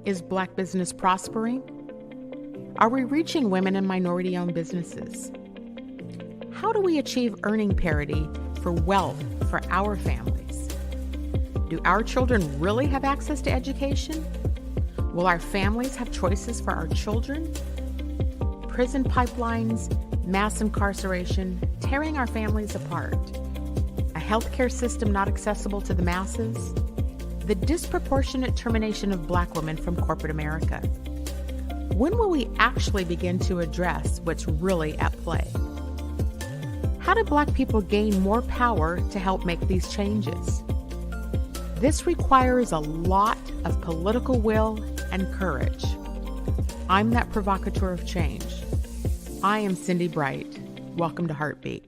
Is Black business prospering? Are we reaching women and minority-owned businesses? How do we achieve earning parity for wealth for our families? Do our children really have access to education? Will our families have choices for our children? Prison pipelines, mass incarceration, tearing our families apart. A healthcare system not accessible to the masses. The disproportionate termination of Black women from corporate America. When will we actually begin to address what's really at play? How do Black people gain more power to help make these changes? This requires a lot of political will and courage. I'm that provocateur of change. I am Cindi Bright. Welcome to HeartBeat.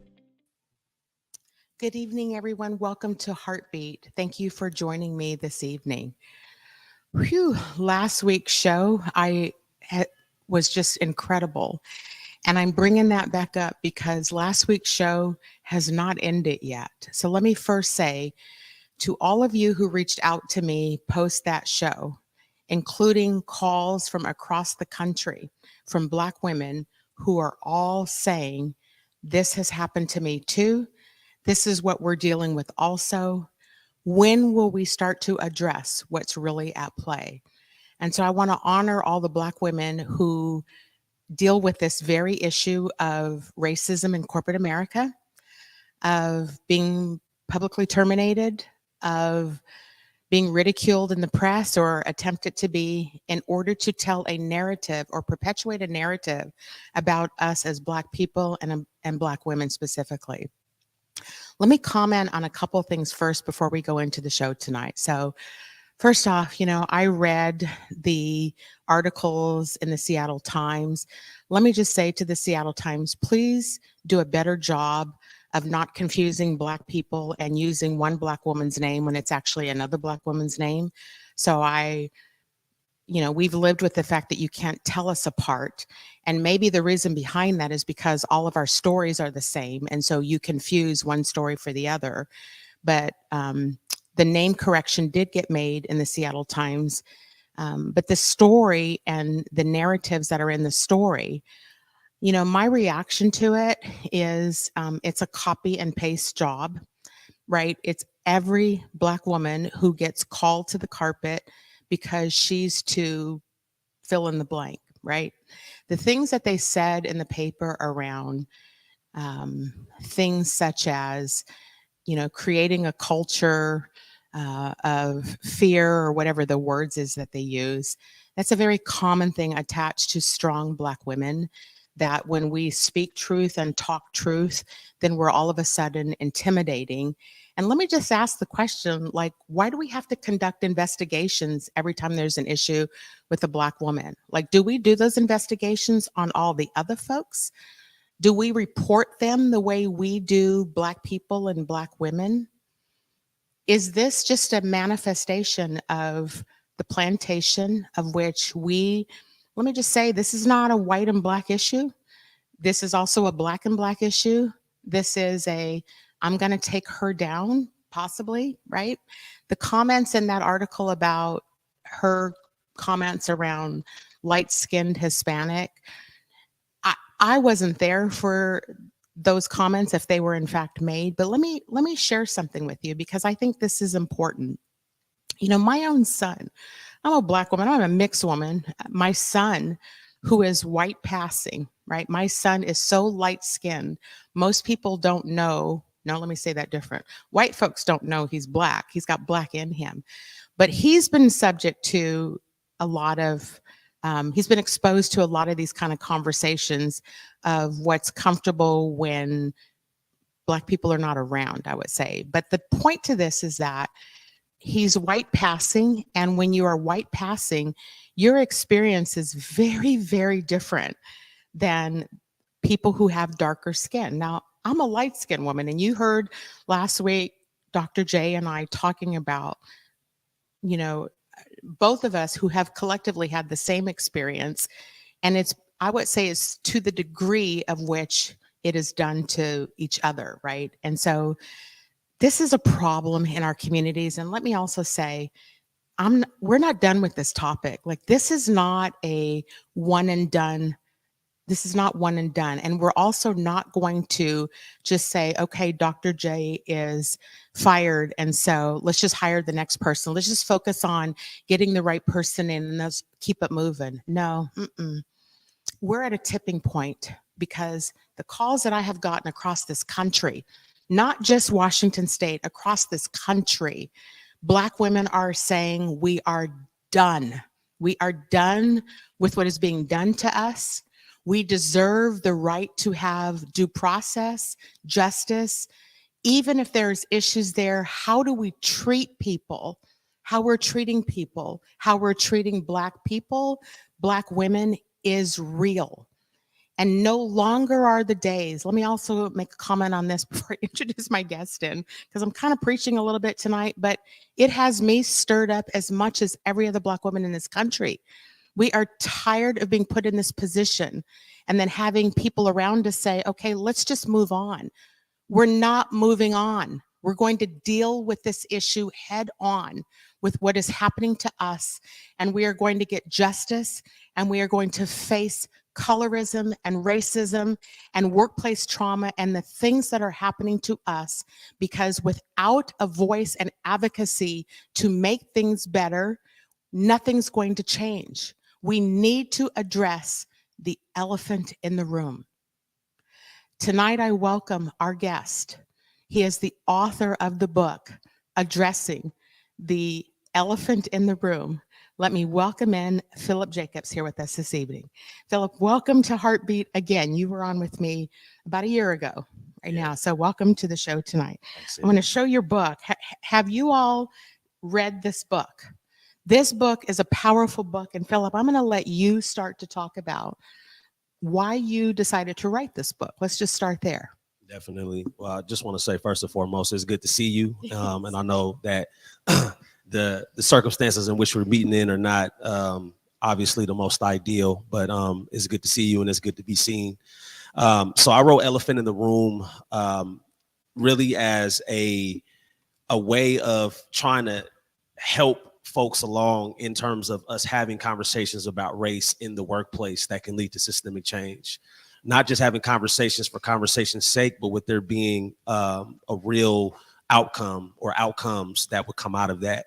Good evening, everyone. Welcome to HeartBeat. Thank you for joining me this evening. Last week's show, was just incredible. And I'm bringing that back up because last week's show has not ended yet. So let me first say to all of you who reached out to me post that show, including calls from across the country from Black women who are all saying, this has happened to me too. This is what we're dealing with also. When will we start to address what's really at play? And so I want to honor all the Black women who deal with this very issue of racism in corporate America, of being publicly terminated, of being ridiculed in the press or attempted to be, in order to tell a narrative or perpetuate a narrative about us as Black people and Black women specifically. Let me comment on a couple things first before we go into the show tonight. So first off, I read the articles in the Seattle Times. Let me just say to the Seattle Times, please do a better job of not confusing Black people and using one Black woman's name when it's actually another Black woman's name. So we've lived with the fact that you can't tell us apart. And maybe the reason behind that is because all of our stories are the same. And so you confuse one story for the other. But the name correction did get made in the Seattle Times. But the story and the narratives that are in the story, my reaction to it is it's a copy and paste job, right? It's every Black woman who gets called to the carpet because she's to fill in the blank, right? The things that they said in the paper around things such as, creating a culture of fear or whatever the words is that they use, that's a very common thing attached to strong Black women, that when we speak truth and talk truth, then we're all of a sudden intimidating. And let me just ask the question, why do we have to conduct investigations every time there's an issue with a Black woman? Do we do those investigations on all the other folks? Do we report them the way we do Black people and Black women? Is this just a manifestation of the plantation of which let me just say, this is not a white and Black issue. This is also a Black and Black issue. This is I'm going to take her down, possibly, right? The comments in that article about her comments around light-skinned Hispanic, I wasn't there for those comments if they were in fact made, but let me share something with you because I think this is important. My own son, I'm a Black woman, I'm a mixed woman. My son, who is white passing, right? My son is so light-skinned, most people don't know. No, let me say that different. White folks don't know he's Black. He's got Black in him. But he's been subject to a lot of, he's been exposed to a lot of these kind of conversations of what's comfortable when Black people are not around, I would say. But the point to this is that he's white passing. And when you are white passing, your experience is very, very different than people who have darker skin. Now, I'm a light-skinned woman, and you heard last week Dr. J and I talking about, both of us who have collectively had the same experience, and I would say it's to the degree of which it is done to each other, right? And so this is a problem in our communities. And let me also say, we're not done with this topic. Like, this is not a one and done. This is not one and done. And we're also not going to just say, okay, Dr. J is fired, and so let's just hire the next person. Let's just focus on getting the right person in and let's keep it moving. No, we're at a tipping point because the calls that I have gotten across this country, not just Washington State, across this country, Black women are saying we are done. We are done with what is being done to us. We deserve the right to have due process, justice. Even if there's issues there, how do we treat people? How we're treating people, how we're treating Black people, Black women is real. And no longer are the days. Let me also make a comment on this before I introduce my guest in, because I'm kind of preaching a little bit tonight, but it has me stirred up as much as every other Black woman in this country. We are tired of being put in this position and then having people around us say, okay, let's just move on. We're not moving on. We're going to deal with this issue head on with what is happening to us, and we are going to get justice, and we are going to face colorism and racism and workplace trauma and the things that are happening to us, because without a voice and advocacy to make things better, nothing's going to change. We need to address the elephant in the room. Tonight, I welcome our guest. He is the author of the book, Addressing the Elephant in the Room. Let me welcome in Philip Jacobs here with us this evening. Philip, welcome to HeartBeat again. You were on with me about a year ago now, so welcome to the show tonight. I'm going to show your book. Have you all read this book? This book is a powerful book, and Philip, I'm going to let you start to talk about why you decided to write this book. Let's just start there. Definitely. Well, I just want to say, first and foremost, it's good to see you. And I know that the circumstances in which we're meeting in are not obviously the most ideal, but it's good to see you and it's good to be seen. So I wrote Elephant in the Room really as a way of trying to help folks along in terms of us having conversations about race in the workplace that can lead to systemic change. Not just having conversations for conversation's sake, but with there being a real outcome or outcomes that would come out of that.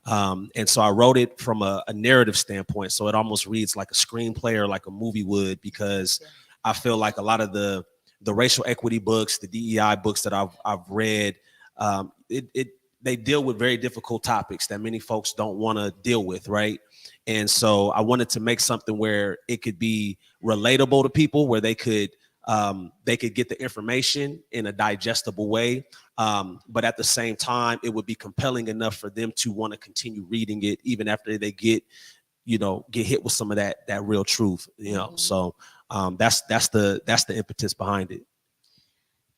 And so I wrote it from a narrative standpoint. So it almost reads like a screenplay or like a movie would, because I feel like a lot of the racial equity books, the DEI books that I've read, they deal with very difficult topics that many folks don't want to deal with, right? And so I wanted to make something where it could be relatable to people, where they could get the information in a digestible way, but at the same time, it would be compelling enough for them to want to continue reading it, even after they get hit with some of that real truth, So that's the impetus behind it.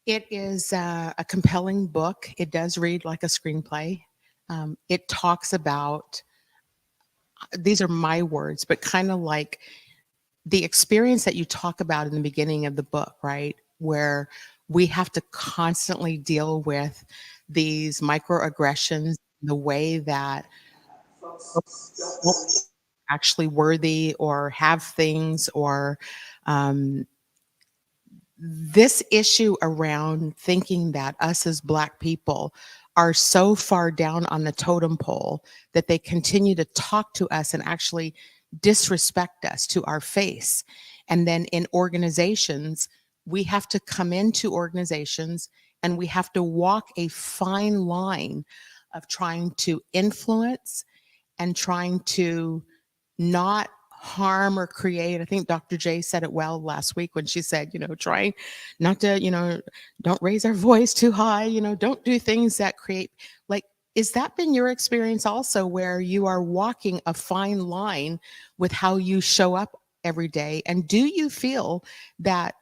It is a compelling book. It does read like a screenplay. It talks about, these are my words, but kind of like the experience that you talk about in the beginning of the book, right? Where we have to constantly deal with these microaggressions, the way that folks don't actually worthy or have things, or this issue around thinking that us as Black people are so far down on the totem pole that they continue to talk to us and actually disrespect us to our face. And then in organizations, we have to come into organizations and we have to walk a fine line of trying to influence and trying to not harm or create. I think Dr. J said it well last week when she said, trying not to, don't raise our voice too high, don't do things that create, like, is that been your experience also, where you are walking a fine line with how you show up every day? And do you feel that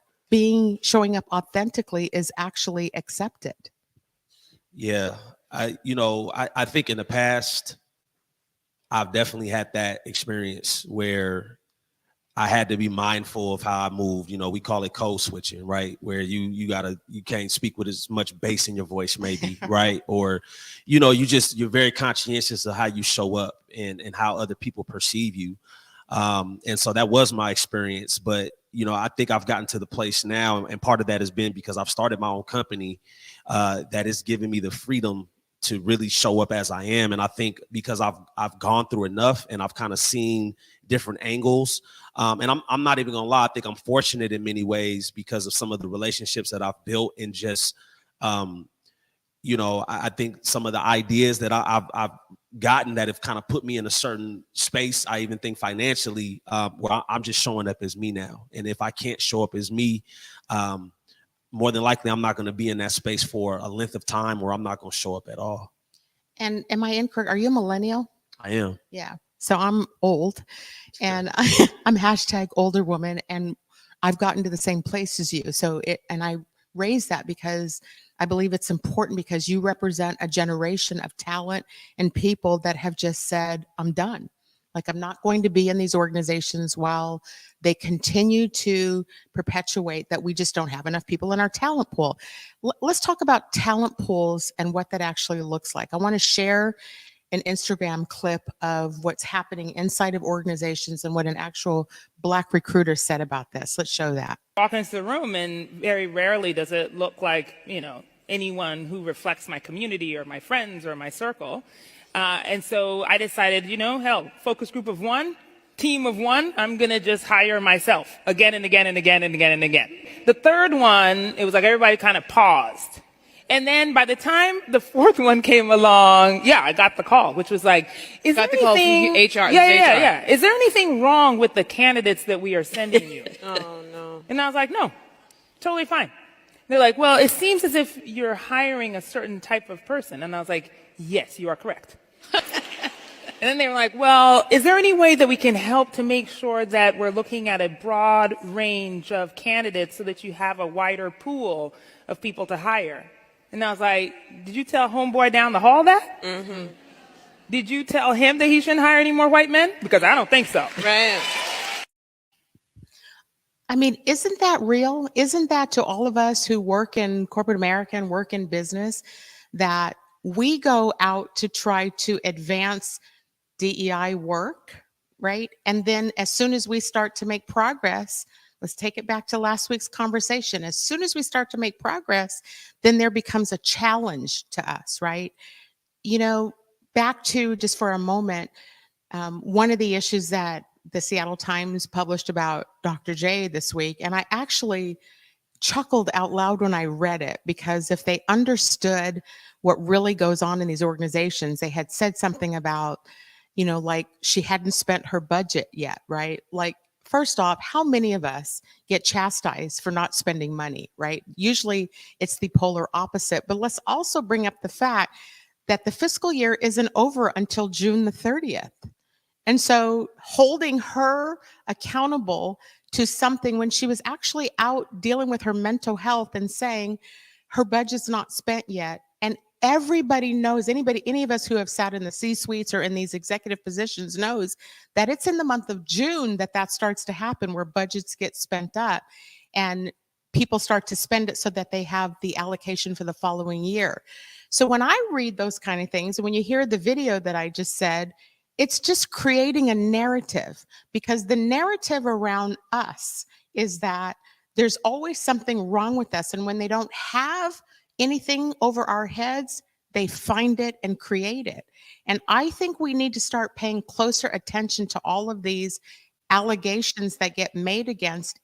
showing up authentically is actually accepted? Yeah, I think in the past, I've definitely had that experience where I had to be mindful of how I moved. We call it code switching, right? Where you can't speak with as much bass in your voice, maybe, right? Or, you're very conscientious of how you show up. and how other people perceive you. And so that was my experience. But, you know, I think I've gotten to the place now, and part of that has been because I've started my own company that is giving me the freedom to really show up as I am. And I think because I've gone through enough and I've kind of seen different angles. And I'm not even gonna lie, I think I'm fortunate in many ways because of some of the relationships that I've built, and just you know, I think some of the ideas that I've gotten that have kind of put me in a certain space. I even think financially, where I'm just showing up as me now. And if I can't show up as me, more than likely, I'm not going to be in that space for a length of time, or I'm not going to show up at all. And am I incorrect? Are you a millennial? I am. Yeah. So I'm old, and I'm hashtag older woman, and I've gotten to the same place as you. So and I raise that because I believe it's important, because you represent a generation of talent and people that have just said, I'm done. Like, I'm not going to be in these organizations while they continue to perpetuate that we just don't have enough people in our talent pool. Let's talk about talent pools and what that actually looks like. I want to share an Instagram clip of what's happening inside of organizations and what an actual Black recruiter said about this. Let's show that. Walk into the room, and very rarely does it look like, you know, anyone who reflects my community or my friends or my circle. And so I decided, you know, hell, focus group of one, team of one, I'm going to just hire myself again and again and again and again and again. The third one, it was like everybody kind of paused. And then by the time the fourth one came along, yeah, I got the call, which was like, is there anything... Got the call from HR. Yeah. Is there anything wrong with the candidates that we are sending you? Oh, no. And I was like, no, totally fine. They're like, well, it seems as if you're hiring a certain type of person. And I was like, yes, you are correct. And then they were like, well, is there any way that we can help to make sure that we're looking at a broad range of candidates so that you have a wider pool of people to hire? And I was like, did you tell homeboy down the hall that? Mm-hmm. Did you tell him that he shouldn't hire any more white men? Because I don't think so. Right. I mean, isn't that real? Isn't that to all of us who work in corporate America and work in business, that we go out to try to advance DEI work, right? And then as soon as we start to make progress, let's take it back to last week's conversation. As soon as we start to make progress, then there becomes a challenge to us, right? You know, back to, just for a moment, one of the issues that the Seattle Times published about Dr. J this week, and I actually chuckled out loud when I read it, because if they understood what really goes on in these organizations, they had said something about, you know, like she hadn't spent her budget yet, right? Like, first off, how many of us get chastised for not spending money, right? Usually it's the polar opposite. But let's also bring up the fact that the fiscal year isn't over until June the 30th. And so holding her accountable to something when she was actually out dealing with her mental health and saying her budget's not spent yet. And everybody knows, any of us who have sat in the C-suites or in these executive positions knows that it's in the month of June that starts to happen, where budgets get spent up and people start to spend it so that they have the allocation for the following year. So when I read those kind of things, and when you hear the video that I just said, it's just creating a narrative, because the narrative around us is that there's always something wrong with us. And when they don't have anything over our heads, they find it and create it. And I think we need to start paying closer attention to all of these allegations that get made against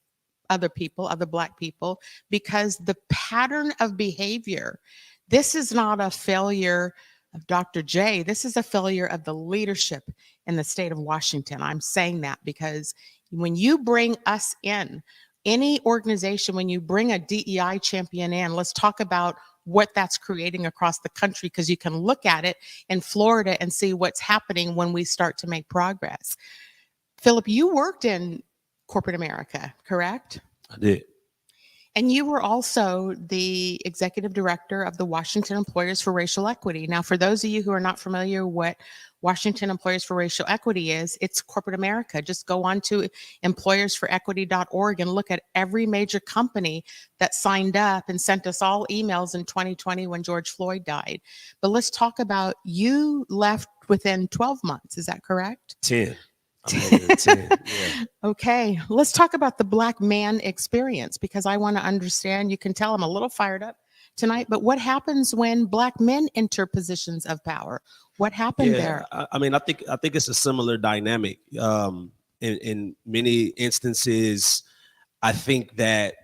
other people, other Black people, because the pattern of behavior, this is not a failure of Dr. J. This is a failure of the leadership in the state of Washington. I'm saying that because when you bring us in, any organization, when you bring a DEI champion in, let's talk about what that's creating across the country, because you can look at it in Florida and see what's happening when we start to make progress. Philip, you worked in corporate America, correct? I did. And you were also the executive director of the Washington Employers for Racial Equity. Now, for those of you who are not familiar what Washington Employers for Racial Equity is, it's corporate America. Just go on to employersforequity.org and look at every major company that signed up and sent us all emails in 2020 when George Floyd died. But let's talk about, you left within 12 months. Is that correct? 10. I'm over 10. Yeah. Okay, let's talk about the Black man experience, because I want to understand. You can tell I'm a little fired up tonight, but what happens when Black men enter positions of power? What happened there? I mean, I think it's a similar dynamic. In many instances, I think that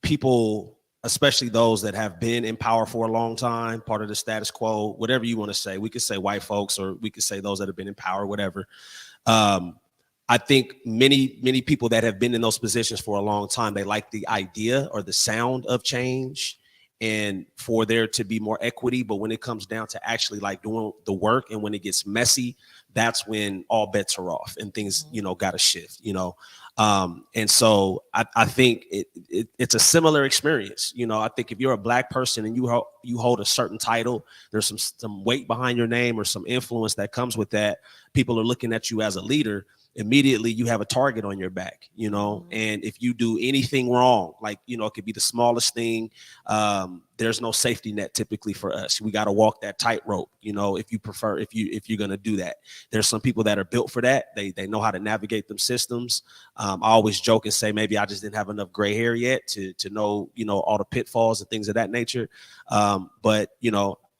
people, especially those that have been in power for a long time, part of the status quo, whatever you want to say, we could say white folks, or we could say those that have been in power, whatever. I think many people that have been in those positions for a long time, they like the idea or the sound of change and for there to be more equity. But when it comes down to actually like doing the work, and when it gets messy, that's when all bets are off and things, got to shift, and so I think it's a similar experience. I think if you're a Black person and you hold a certain title, there's some weight behind your name or some influence that comes with that. People are looking at you as a leader. Immediately you have a target on your back, and if you do anything wrong, like, it could be the smallest thing. There's no safety net typically for us. We got to walk that tightrope, if you're going to do that. There's some people that are built for that. They know how to navigate them systems. I always joke and say, maybe I just didn't have enough gray hair yet to know, all the pitfalls and things of that nature. But,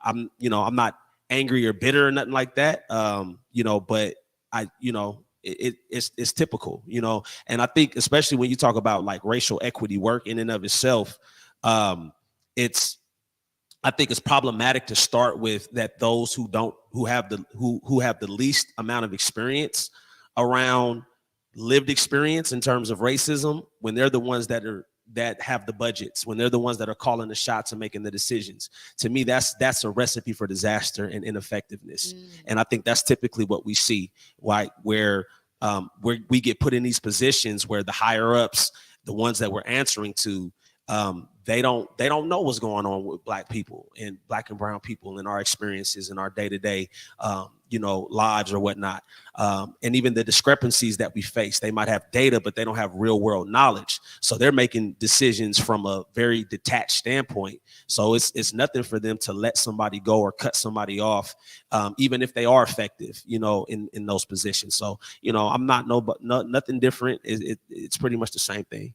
I'm not angry or bitter or nothing like that. But it's typical, and I think especially when you talk about like racial equity work in and of itself, I think it's problematic to start with that those who have the least amount of experience around lived experience in terms of racism, when they're the ones that have the budgets, when they're the ones that are calling the shots and making the decisions. To me, that's a recipe for disaster and ineffectiveness. And I think that's typically what we see, right? Where we get put in these positions where the higher ups, the ones that we're answering to, they don't know what's going on with Black people and Black and brown people in our experiences in our day-to-day lives or whatnot. And even the discrepancies that we face, they might have data, but they don't have real world knowledge. So they're making decisions from a very detached standpoint. So it's nothing for them to let somebody go or cut somebody off, even if they are effective, in those positions. So, I'm nothing different. It's pretty much the same thing.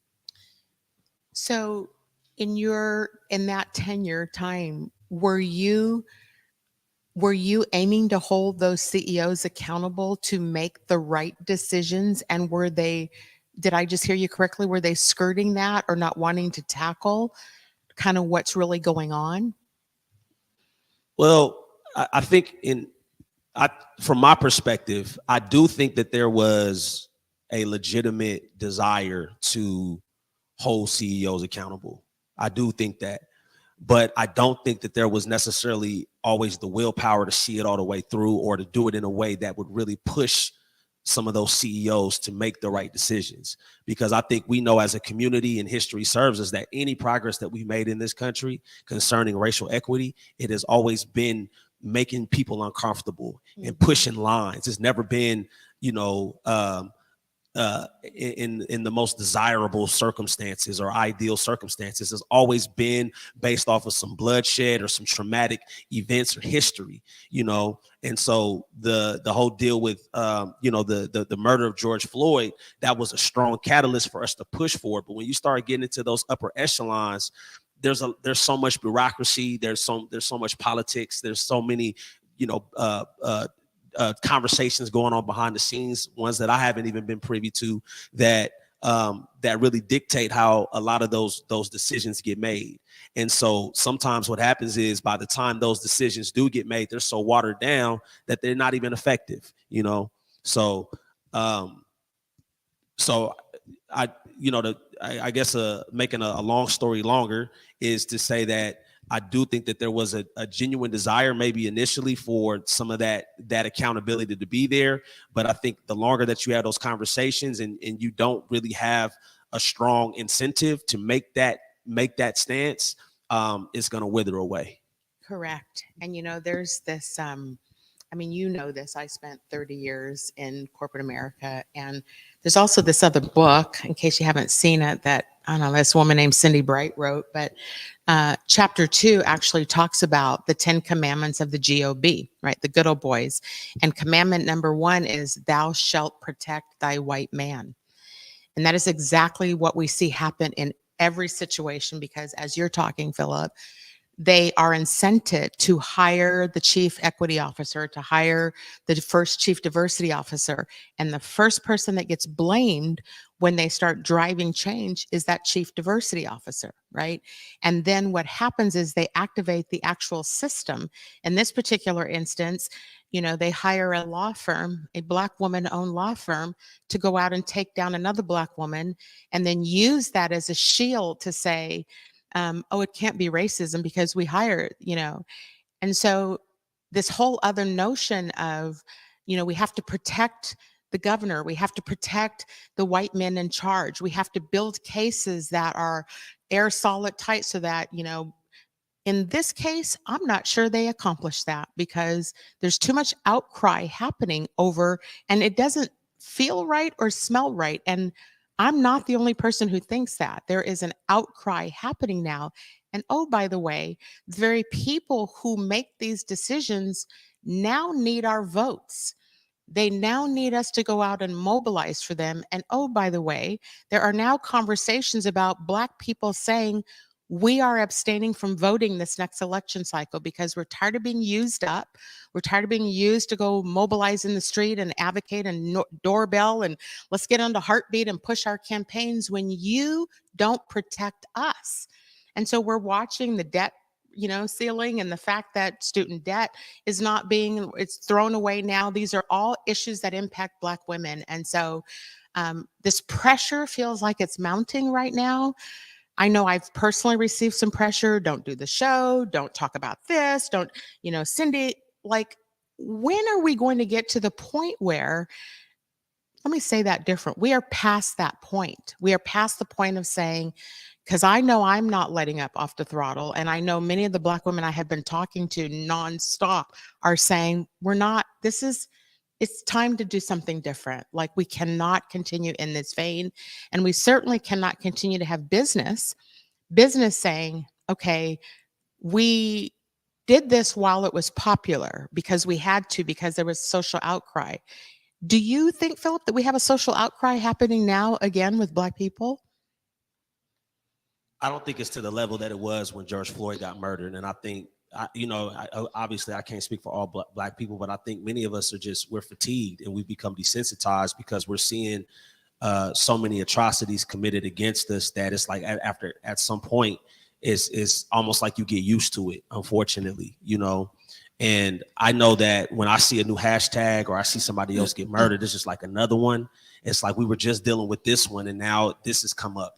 So in that tenure time, were you aiming to hold those CEOs accountable to make the right decisions? And did I just hear you correctly? Were they skirting that or not wanting to tackle kind of what's really going on? Well, I think from my perspective, I do think that there was a legitimate desire to hold CEOs accountable. I do think that, but I don't think that there was necessarily always the willpower to see it all the way through or to do it in a way that would really push some of those CEOs to make the right decisions. Because I think we know as a community, and history serves us, that any progress that we've made in this country concerning racial equity, it has always been making people uncomfortable and pushing lines. It's never been, in the most desirable circumstances or ideal circumstances. Has always been based off of some bloodshed or some traumatic events or history, and so the whole deal with the murder of George Floyd, that was a strong catalyst for us to push forward. But when you start getting into those upper echelons, there's so much bureaucracy, there's so much politics, there's so many conversations going on behind the scenes, ones that I haven't even been privy to, that really dictate how a lot of those decisions get made. And so sometimes what happens is, by the time those decisions do get made, they're so watered down that they're not even effective, So I guess making a long story longer is to say that I do think that there was a genuine desire, maybe initially, for some of that accountability to be there. But I think the longer that you have those conversations and you don't really have a strong incentive to make that make that stance, it's going to wither away. Correct. And there's this, I mean, this, I spent 30 years in corporate America, and there's also this other book, in case you haven't seen it, that, I don't know, this woman named Cindi wrote, but chapter 2 actually talks about the 10 commandments of the GOB, right? The good old boys. And commandment number 1 is, thou shalt protect thy white man. And that is exactly what we see happen in every situation, because as you're talking, Philip, they are incented to hire the chief equity officer, to hire the first chief diversity officer. And the first person that gets blamed when they start driving change is that chief diversity officer, right? And then what happens is they activate the actual system. In this particular instance, they hire a law firm, a Black woman-owned law firm, to go out and take down another Black woman, and then use that as a shield to say, oh, it can't be racism because we hire, And so this whole other notion of, we have to protect the governor, we have to protect the white men in charge, we have to build cases that are air solid tight so that, in this case, I'm not sure they accomplished that, because there's too much outcry happening over, and it doesn't feel right or smell right. And I'm not the only person who thinks that. There is an outcry happening now. And oh, by the way, the very people who make these decisions now need our votes. They now need us to go out and mobilize for them. And oh, by the way, there are now conversations about Black people saying, we are abstaining from voting this next election cycle because we're tired of being used up. We're tired of being used to go mobilize in the street and advocate and doorbell, and let's get onto HeartBeat and push our campaigns when you don't protect us. And so we're watching the debt, ceiling, and the fact that student debt is not being, it's thrown away now. These are all issues that impact Black women. And so this pressure feels like it's mounting right now. I know I've personally received some pressure. Don't do the show. Don't talk about this. Don't, Cindi, like, when are we going to get to the point where, let me say that different. We are past that point. We are past the point of saying, because I know I'm not letting up off the throttle. And I know many of the Black women I have been talking to nonstop are saying, it's time to do something different. Like, we cannot continue in this vein. And we certainly cannot continue to have business saying, okay, we did this while it was popular because we had to, because there was social outcry. Do you think, Philip, that we have a social outcry happening now again with Black people? I don't think it's to the level that it was when George Floyd got murdered. And I think, obviously I can't speak for all Black people, but I think many of us we're fatigued and we've become desensitized because we're seeing so many atrocities committed against us that it's like at some point it's almost like you get used to it, unfortunately, And I know that when I see a new hashtag or I see somebody else get murdered, it's just like another one. It's like we were just dealing with this one and now this has come up,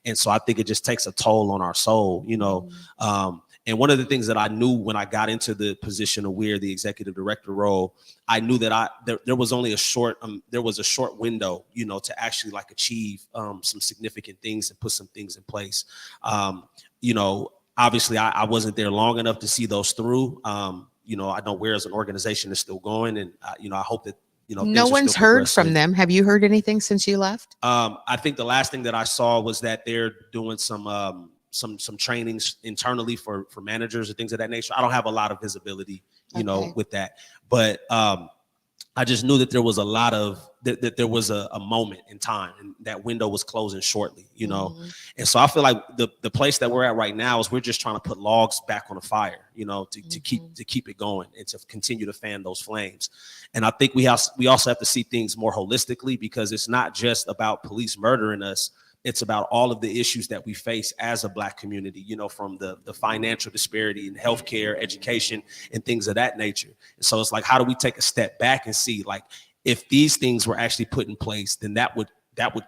And so I think it just takes a toll on our soul, And one of the things that I knew when I got into the position of the executive director role, I knew that there was only a short window, to actually like achieve some significant things and put some things in place. Obviously I wasn't there long enough to see those through. I know where as an organization is still going, and I hope that no one's heard from them. Have you heard anything since you left? I think the last thing that I saw was that they're doing some trainings internally for managers and things of that nature. I don't have a lot of visibility, with that, but I just knew that there was a lot of that there was a moment in time, and that window was closing shortly, And so I feel like the place that we're at right now is we're just trying to put logs back on the fire, to keep it going and to continue to fan those flames. And I think we also have to see things more holistically, because it's not just about police murdering us. It's about all of the issues that we face as a Black community, from the financial disparity in healthcare, education, and things of that nature. And so it's like, how do we take a step back and see, like, if these things were actually put in place, then that would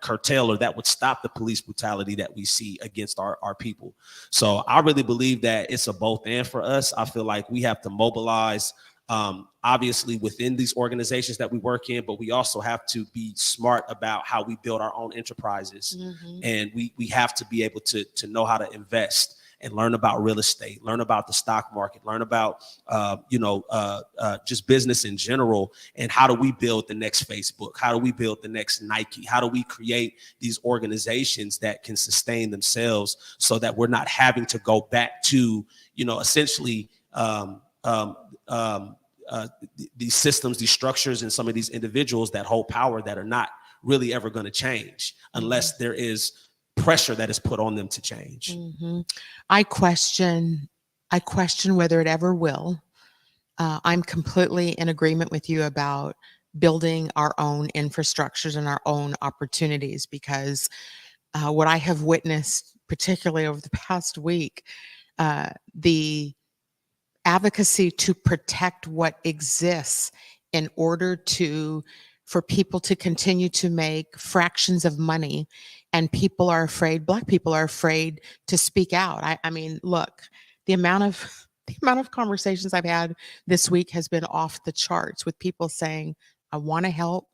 curtail, or that would stop the police brutality that we see against our people. So I really believe that it's a both and for us. I feel like we have to mobilize obviously within these organizations that we work in, but we also have to be smart about how we build our own enterprises. And we have to be able to know how to invest and learn about real estate, learn about the stock market, learn about, just business in general. And how do we build the next Facebook? How do we build the next Nike? How do we create these organizations that can sustain themselves so that we're not having to go back to, essentially these systems, these structures, and some of these individuals that hold power that are not really ever going to change unless there is pressure that is put on them to change. I question whether it ever will. I'm completely in agreement with you about building our own infrastructures and our own opportunities, because what I have witnessed, particularly over the past week, the advocacy to protect what exists in order for people to continue to make fractions of money, and people are afraid, Black people are afraid to speak out. I mean, look, the amount of conversations I've had this week has been off the charts, with people saying, I want to help.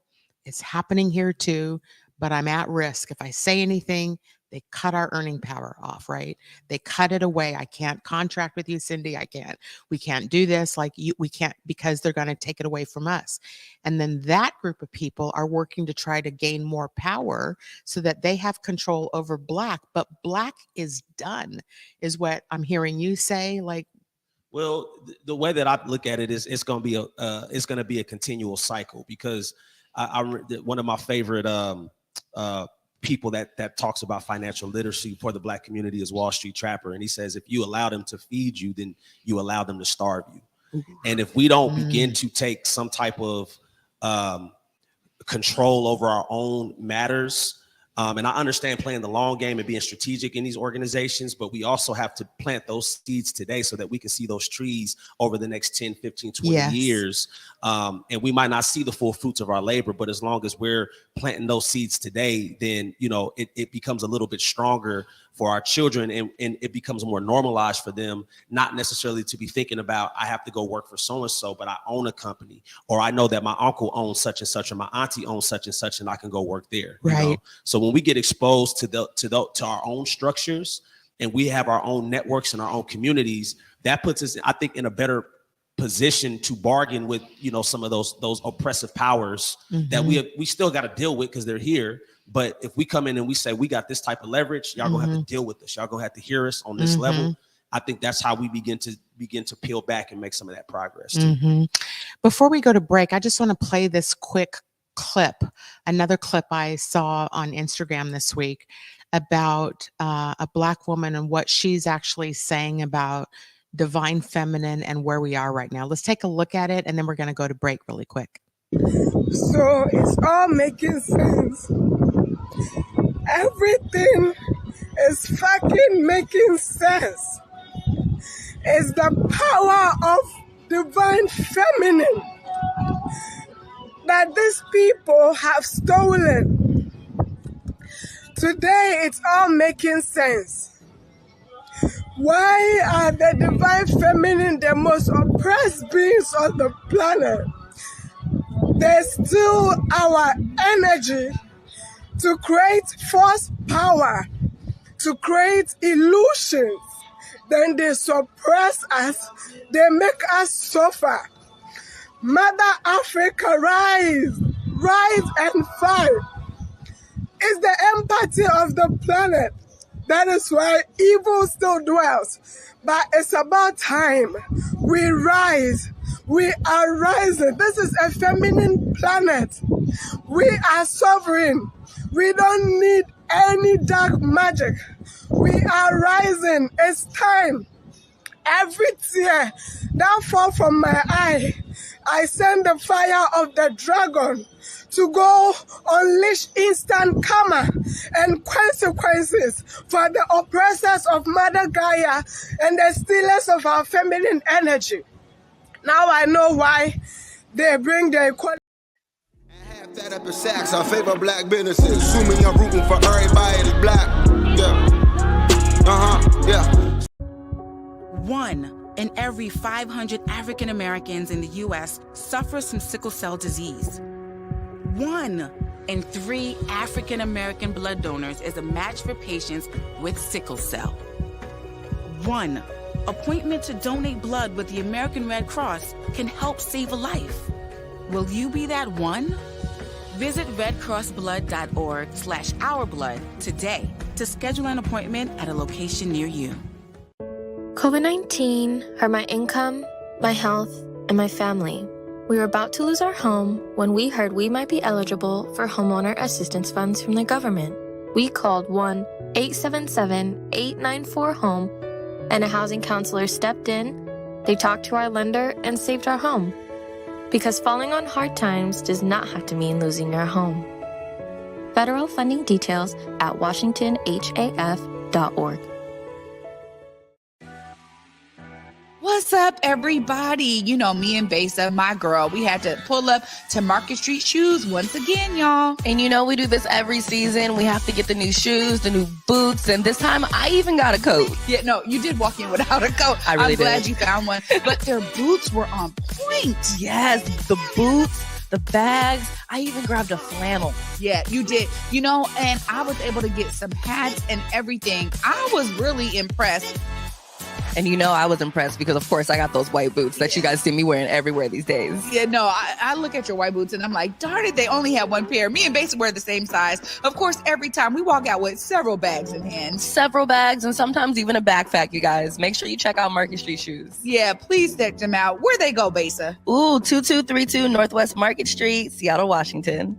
It's happening here too, but I'm at risk. If I say anything, they cut our earning power off, right? They cut it away. I can't contract with you, Cindi. We can't do this. We can't, because they're going to take it away from us. And then that group of people are working to try to gain more power so that they have control over Black, but Black is done, is what I'm hearing you say. Well, the way that I look at it is it's going to be a continual cycle, because one of my favorite people that talks about financial literacy for the Black community is Wall Street Trapper. And he says, if you allow them to feed you, then you allow them to starve you. And if we don't begin to take some type of control over our own matters, and I understand playing the long game and being strategic in these organizations, but we also have to plant those seeds today so that we can see those trees over the next 10, 15, 20 years. And we might not see the full fruits of our labor, but as long as we're planting those seeds today, then, it becomes a little bit stronger for our children, and it becomes more normalized for them, not necessarily to be thinking about, I have to go work for so-and-so, but I own a company, or I know that my uncle owns such and such, or my auntie owns such and such, and I can go work there. Right. So when we get exposed to our own structures, and we have our own networks and our own communities, that puts us, I think, in a better position to bargain with, some of those oppressive powers that we still got to deal with, because they're here. But if we come in and we say, we got this type of leverage, y'all gonna have to deal with this. Y'all gonna have to hear us on this level. I think that's how we begin to peel back and make some of that progress too. Before we go to break, I just want to play this quick clip, another clip I saw on Instagram this week about a Black woman and what she's actually saying about divine feminine and where we are right now. Let's take a look at it, and then we're going to go to break really quick. So it's all making sense. Everything is fucking making sense. It's the power of divine feminine that these people have stolen. Today it's all making sense. Why are the divine feminine the most oppressed beings on the planet? They steal our energy to create false power, to create illusions. Then they suppress us, they make us suffer. Mother Africa, rise and fight. It's the empathy of the planet. That is why evil still dwells. But it's about time we rise. We are rising. This is a feminine planet. We are sovereign. We don't need any dark magic. We are rising. It's time. Every tear that falls from my eye, I send the fire of the dragon to go unleash instant karma and consequences for the oppressors of Mother Gaia and the stealers of our feminine energy. Now I know why they bring the equality. Half that up in sacks, I favor Black businesses. Assuming I'm rooting for everybody that's Black. Yeah. Yeah. One and every 500 African Americans in the U.S. suffers from sickle cell disease. 1 in 3 African American blood donors is a match for patients with sickle cell. 1 appointment to donate blood with the American Red Cross can help save a life. Will you be that one? Visit redcrossblood.org/ourblood today to schedule an appointment at a location near you. COVID-19 hurt my income, my health, and my family. We were about to lose our home when we heard we might be eligible for homeowner assistance funds from the government. We called 1-877-894-HOME, and a housing counselor stepped in, they talked to our lender, and saved our home. Because falling on hard times does not have to mean losing your home. Federal funding details at washingtonhaf.org. What's up, everybody? You know, me and Besa, my girl, we had to pull up to Market Street Shoes once again, y'all. And you know, we do this every season. We have to get the new shoes, the new boots, and this time I even got a coat. Yeah, no, you did walk in without a coat. I really did. I'm glad you found one. But their boots were on point. Yes, the boots, the bags. I even grabbed a flannel. Yeah, you did. You know, and I was able to get some hats and everything. I was really impressed. And you know, I was impressed because, of course, I got those white boots that you guys see me wearing everywhere these days. Yeah, no, I look at your white boots and I'm like, darn it, they only have one pair. Me and Basa wear the same size. Of course, every time we walk out with several bags in hand. Several bags and sometimes even a backpack, you guys. Make sure you check out Market Street Shoes. Yeah, please check them out. Where they go, Basa? Ooh, 2232 Northwest Market Street, Seattle, Washington.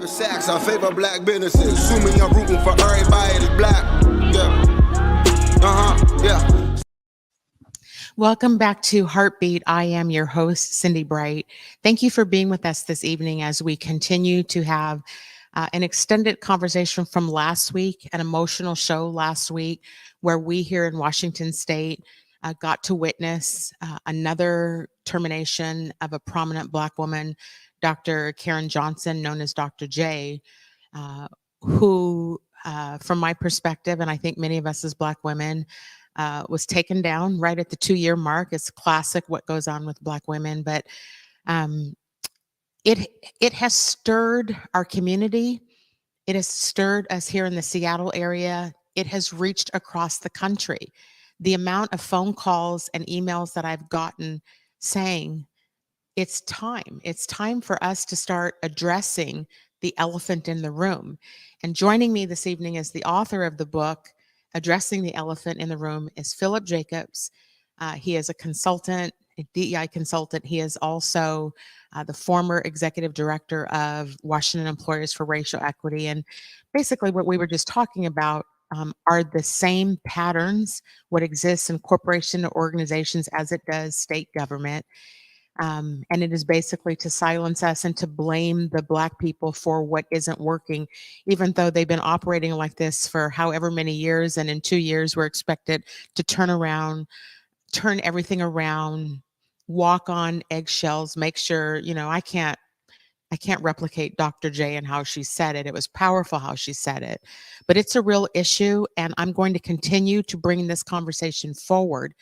Sacks, I favor black businesses. Assuming I'm rooting for everybody that's black. Yeah. Welcome back to HeartBeat. I am your host, Cindi Bright. Thank you for being with us this evening as we continue to have an extended conversation from last week, an emotional show last week, where we here in Washington State got to witness another termination of a prominent Black woman, Dr. Karen Johnson, known as Dr. J, who, from my perspective, and I think many of us as Black women, was taken down right at the 2-year mark. It's classic what goes on with Black women, but it has stirred our community. It has stirred us here in the Seattle area. It has reached across the country. The amount of phone calls and emails that I've gotten saying, it's time for us to start addressing the elephant in the room. And joining me this evening as the author of the book, Addressing the Elephant in the Room, is Philip Jacobs. He is a consultant, a DEI consultant. He is also the former executive director of Washington Employers for Racial Equity. And basically what we were just talking about are the same patterns, what exists in corporation organizations as it does state government. And it is basically to silence us and to blame the Black people for what isn't working, even though they've been operating like this for however many years. And in 2 years, we're expected to turn everything around, walk on eggshells, make sure, you know, I can't replicate Dr. J and how she said it. It was powerful how she said it, but it's a real issue. And I'm going to continue to bring this conversation forward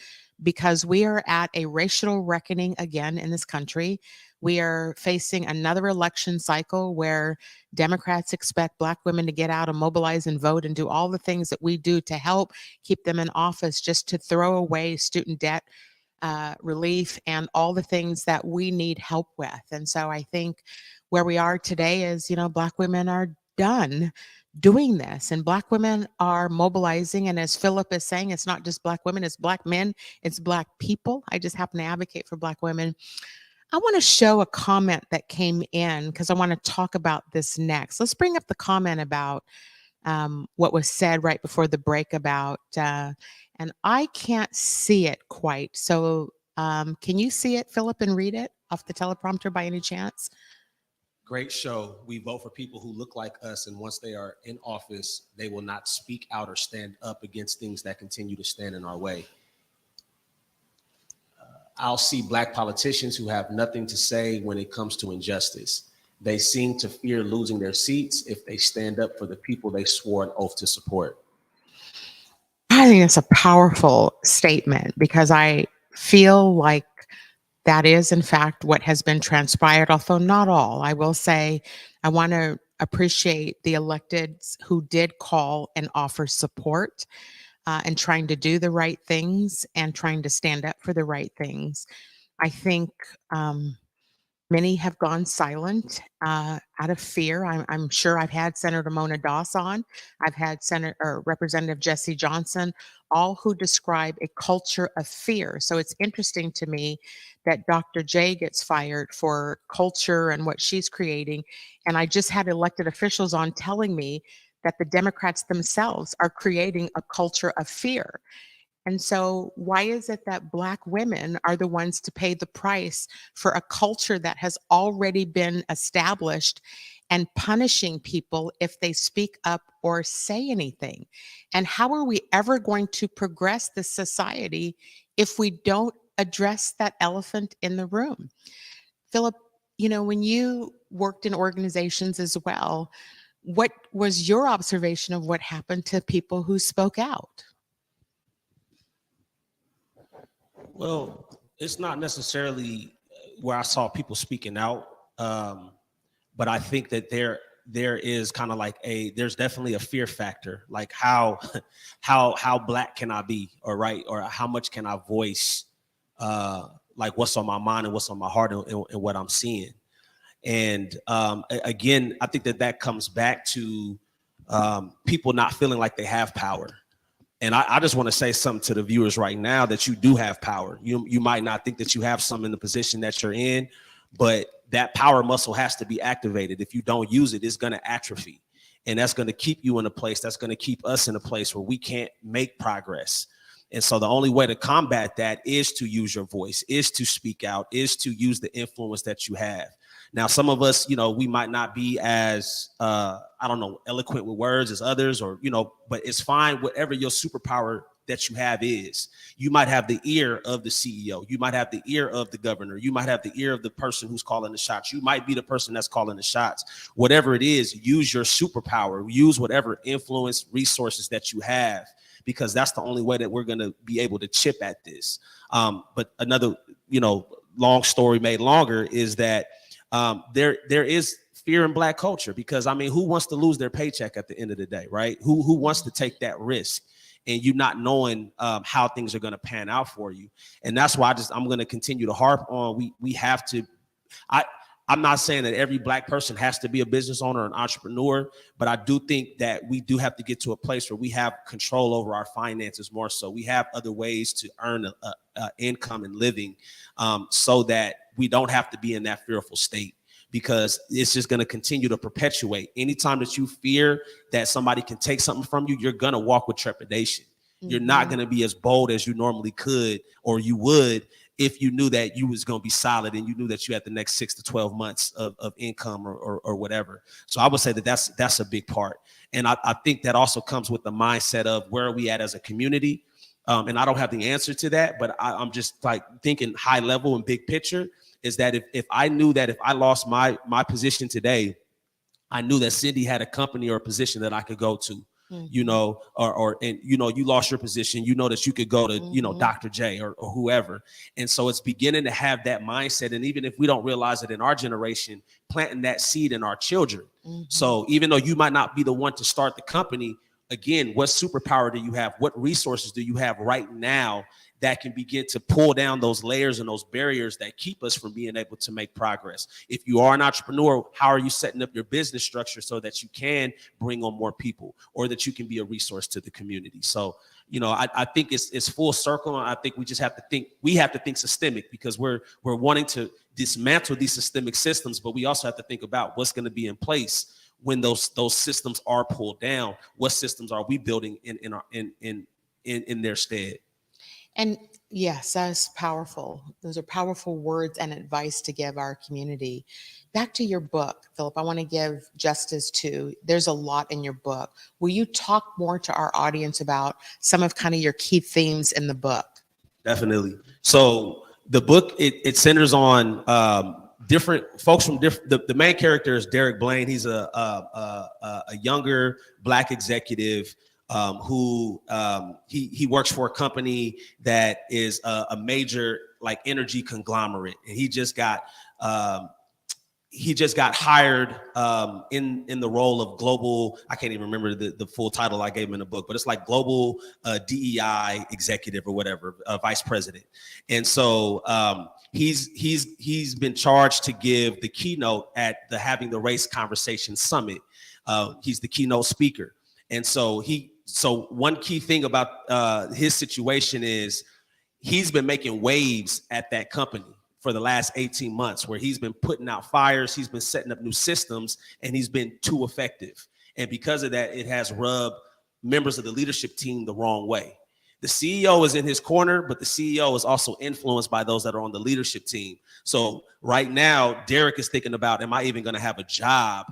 because we are at a racial reckoning again in this country. We are facing another election cycle where Democrats expect Black women to get out and mobilize and vote and do all the things that we do to help keep them in office, just to throw away student debt relief and all the things that we need help with. And so I think where we are today is, you know, Black women are done doing this and Black women are mobilizing. And as Philip is saying, it's not just Black women, it's Black men, it's Black people. I just happen to advocate for Black women. I want to show a comment that came in because I want to talk about this next. Let's bring up the comment about what was said right before the break about, and I can't see it quite. So can you see it, Philip, and read it off the teleprompter by any chance? Great show. We vote for people who look like us, and once they are in office, they will not speak out or stand up against things that continue to stand in our way. I'll see Black politicians who have nothing to say when it comes to injustice. They seem to fear losing their seats if they stand up for the people they swore an oath to support. I think it's a powerful statement because I feel like that is, in fact, what has been transpired, although not all. I will say I want to appreciate the electeds who did call and offer support and trying to do the right things and trying to stand up for the right things. I think many have gone silent out of fear. I'm sure I've had Senator Mona Doss on. I've had Representative Jesse Johnson, all who describe a culture of fear. So it's interesting to me that Dr. J gets fired for culture and what she's creating. And I just had elected officials on telling me that the Democrats themselves are creating a culture of fear. And so why is it that Black women are the ones to pay the price for a culture that has already been established and punishing people if they speak up or say anything? And how are we ever going to progress this society if we don't address that elephant in the room? Philip, you know, when you worked in organizations as well, what was your observation of what happened to people who spoke out? Well, it's not necessarily where I saw people speaking out, but I think that there is kind of like there's definitely a fear factor, like how Black can I be, or how much can I voice, like what's on my mind and what's on my heart and what I'm seeing. And again, I think that comes back to people not feeling like they have power. And I just want to say something to the viewers right now, that you do have power. You might not think that you have some in the position that you're in, but that power muscle has to be activated. If you don't use it, it's going to atrophy. And that's going to keep you in a place, that's going to keep us in a place where we can't make progress. And so the only way to combat that is to use your voice, is to speak out, is to use the influence that you have. Now, some of us, we might not be as, eloquent with words as others, but it's fine. Whatever your superpower that you have is, you might have the ear of the CEO. You might have the ear of the governor. You might have the ear of the person who's calling the shots. You might be the person that's calling the shots. Whatever it is, use your superpower, use whatever influence, resources that you have, because that's the only way that we're going to be able to chip at this. But another, long story made longer is that there is fear in Black culture, because who wants to lose their paycheck at the end of the day, right? Who wants to take that risk, and you not knowing how things are going to pan out for you? And that's why I'm going to continue to harp on. We have to. I'm not saying that every Black person has to be a business owner or an entrepreneur, but I do think that we do have to get to a place where we have control over our finances more so. We have other ways to earn a income and living, so that we don't have to be in that fearful state, because it's just going to continue to perpetuate. Anytime that you fear that somebody can take something from you, you're going to walk with trepidation. Mm-hmm. You're not going to be as bold as you normally could, or you would, if you knew that you was going to be solid and you knew that you had the next 6 to 12 months of income or whatever. So I would say that that's a big part. And I think that also comes with the mindset of where are we at as a community? And I don't have the answer to that, but I'm just like thinking high level and big picture, is that if I knew that if I lost my position today, I knew that Cindi had a company or a position that I could go to. Mm-hmm. You lost your position, that you could go to, mm-hmm. Dr. J or whoever. And so it's beginning to have that mindset. And even if we don't realize it in our generation, planting that seed in our children. Mm-hmm. So even though you might not be the one to start the company, again, what superpower do you have? What resources do you have right now that can begin to pull down those layers and those barriers that keep us from being able to make progress? If you are an entrepreneur, how are you setting up your business structure so that you can bring on more people, or that you can be a resource to the community? So, I think it's full circle. And I think we just have to think systemic, because we're wanting to dismantle these systemic systems, but we also have to think about what's going to be in place when those systems are pulled down. What systems are we building in their stead? And yes, that's powerful. Those are powerful words and advice to give our community. Back to your book, Philip, I want to give justice to, there's a lot in your book. Will you talk more to our audience about some of kind of your key themes in the book? Definitely. So the book, it centers on different folks from different. The main character is Derek Blaine. He's a younger Black executive who he works for a company that is a major like energy conglomerate, and he just got hired in the role of global. I can't even remember the full title I gave him in the book, but it's like global DEI executive or whatever, vice president. And so he's been charged to give the keynote at the Having the Race Conversation Summit. He's the keynote speaker. And so one key thing about his situation is he's been making waves at that company for the last 18 months, where he's been putting out fires, he's been setting up new systems, and he's been too effective. And because of that, it has rubbed members of the leadership team the wrong way. The CEO is in his corner, but the CEO is also influenced by those that are on the leadership team. So right now, Derek is thinking about, am I even going to have a job,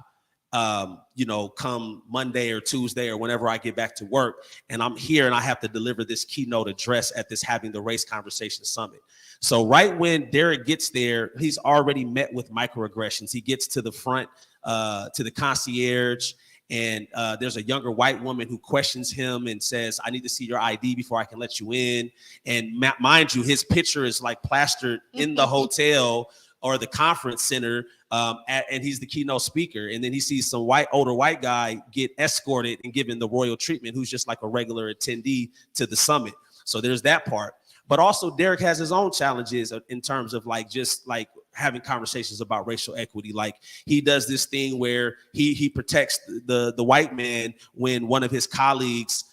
come Monday or Tuesday or whenever I get back to work, and I'm here and I have to deliver this keynote address at this Having the Race Conversation Summit. So right when Derek gets there, he's already met with microaggressions. He gets to the front, to the concierge, and there's a younger white woman who questions him and says, I need to see your ID before I can let you in. And mind you, his picture is like plastered in the hotel or the conference center, and he's the keynote speaker. And then he sees some older white guy get escorted and given the royal treatment, who's just like a regular attendee to the summit. So there's that part. But also Derek has his own challenges in terms of just having conversations about racial equity. Like he does this thing where he protects the white man when one of his colleagues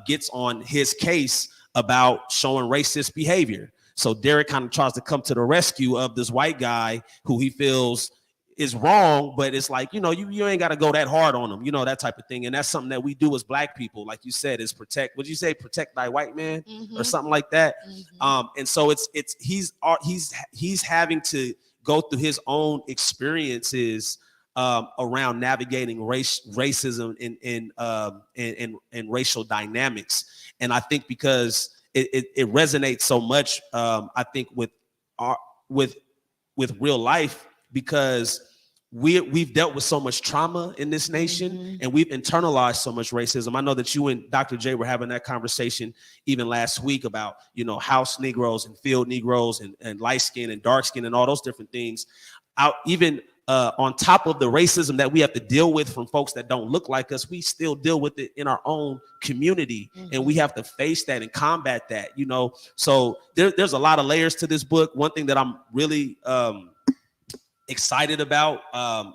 gets on his case about showing racist behavior. So Derek kind of tries to come to the rescue of this white guy who he feels is wrong, but it's like, you ain't got to go that hard on him, that type of thing. And that's something that we do as Black people, like you said, is protect, would you say protect thy white man or something like that? And so he's having to go through his own experiences around navigating racism and racial dynamics. And I think because it resonates so much, I think with real life, because we've dealt with so much trauma in this nation, and we've internalized so much racism. I know that you and Dr. J were having that conversation even last week about, house Negroes and field Negroes and light skin and dark skin and all those different things. On top of the racism that we have to deal with from folks that don't look like us, we still deal with it in our own community, and we have to face that and combat that, So there's a lot of layers to this book. One thing that I'm really excited about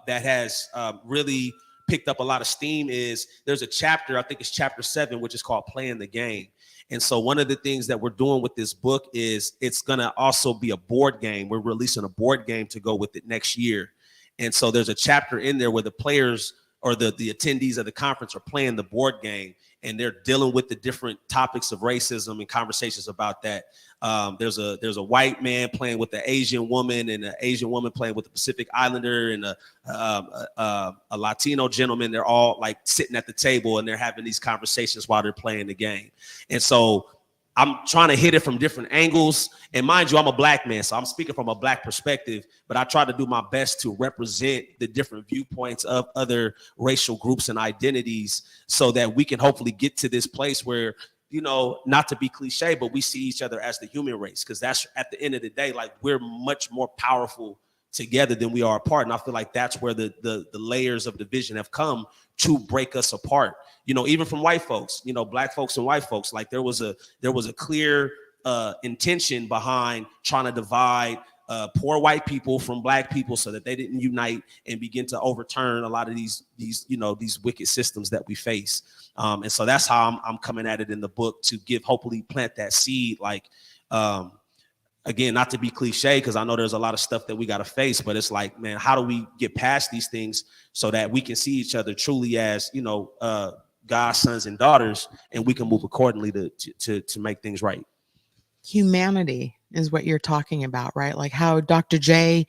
that has really picked up a lot of steam is there's a chapter, I think it's chapter 7, which is called Playing the Game. And so one of the things that we're doing with this book is it's going to also be a board game. We're releasing a board game to go with it next year. And so there's a chapter in there where the players or the attendees of the conference are playing the board game, and they're dealing with the different topics of racism and conversations about that. There's a white man playing with the Asian woman, and an Asian woman playing with the Pacific Islander, and a Latino gentleman. They're all like sitting at the table and they're having these conversations while they're playing the game. And so I'm trying to hit it from different angles. And mind you, I'm a Black man, so I'm speaking from a Black perspective, but I try to do my best to represent the different viewpoints of other racial groups and identities so that we can hopefully get to this place where, not to be cliche, but we see each other as the human race, because that's at the end of the day, like we're much more powerful together than we are apart. And I feel like that's where the layers of division have come to break us apart. Even from white folks, Black folks and white folks, like there was a clear intention behind trying to divide poor white people from Black people so that they didn't unite and begin to overturn a lot of these wicked systems that we face. And so that's how I'm coming at it in the book, to hopefully plant that seed. Like, again, not to be cliche, because I know there's a lot of stuff that we got to face, but it's like, man, how do we get past these things so that we can see each other truly as, God's sons and daughters, and we can move accordingly to make things right. Humanity is what you're talking about, right? Like how Dr. J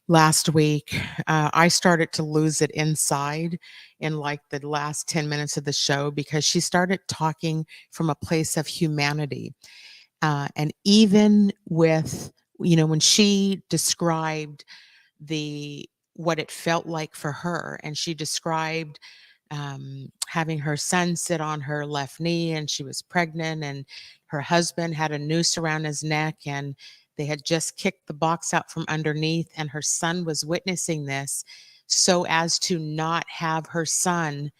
last week, I started to lose it inside in like the last 10 minutes of the show because she started talking from a place of humanity. And even with, when she described what it felt like for her, and she described having her son sit on her left knee, and she was pregnant, and her husband had a noose around his neck, and they had just kicked the box out from underneath, and her son was witnessing this so as to not have her son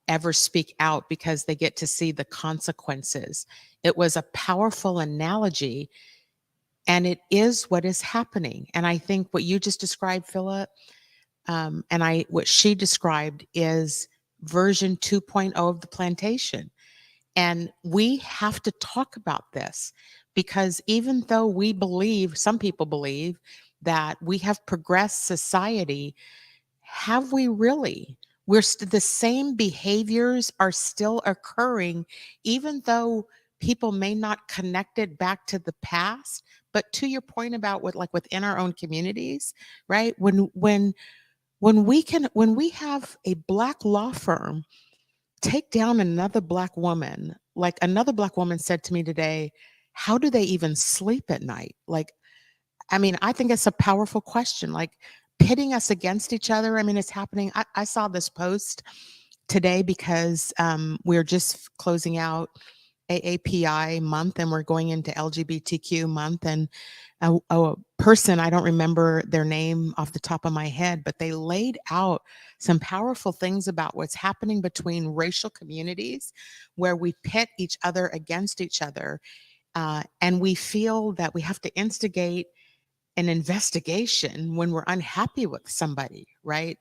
ever speak out because they get to see the consequences. It was a powerful analogy, and it is what is happening. And I think what you just described, Philip, what she described is version 2.0 of the plantation. And we have to talk about this because even though some people believe that we have progressed society, have we really? The same behaviors are still occurring, even though people may not connect it back to the past. But to your point about within our own communities, right? When we have a Black law firm take down another Black woman, like another Black woman said to me today, how do they even sleep at night? I think it's a powerful question, like pitting us against each other. It's happening. I saw this post today because we're just closing out AAPI month and we're going into LGBTQ month, and a person, I don't remember their name off the top of my head, but they laid out some powerful things about what's happening between racial communities where we pit each other against each other, and we feel that we have to instigate an investigation when we're unhappy with somebody, right?